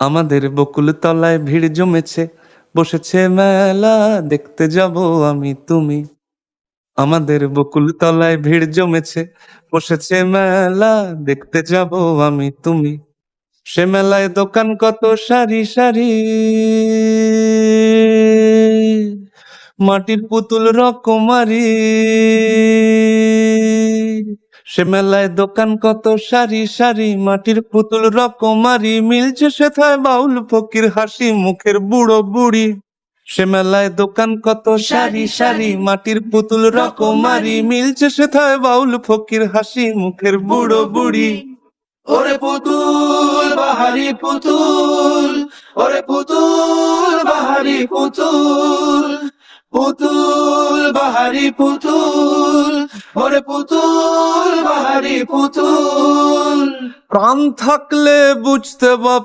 আমাদের বকুল তলায় ভিড় জমেছে, বসেছে মেলা, দেখতে যাব আমি তুমি। আমাদের বকুল তলায় ভিড় জমেছে, বসেছে মেলা, দেখতে যাব আমি তুমি। সে মেলায় দোকান কত সারি সারি, মাটির পুতুল রকমারি। সে মেলায় দোকান কত সারি সারি, মাটির পুতুল রকমারি। মিলছে সেথায় বাউল ফকির হাসি মুখের বুড়ো বুড়ি। সে মেলায় দোকান কত সারি সারি, মাটির পুতুল রকমারি। মিলছে সেথায় বাউল ফকির হাসি মুখের বুড়ো বুড়ি। ওরে পুতুল বাহারি পুতুল, ওরে পুতুল বাহারি পুতুল, পুতুল বাহারি পুতুল, ওরে পুতুল বাহারি পুতুল। প্রাণ থাকলে বুঝতে বাপ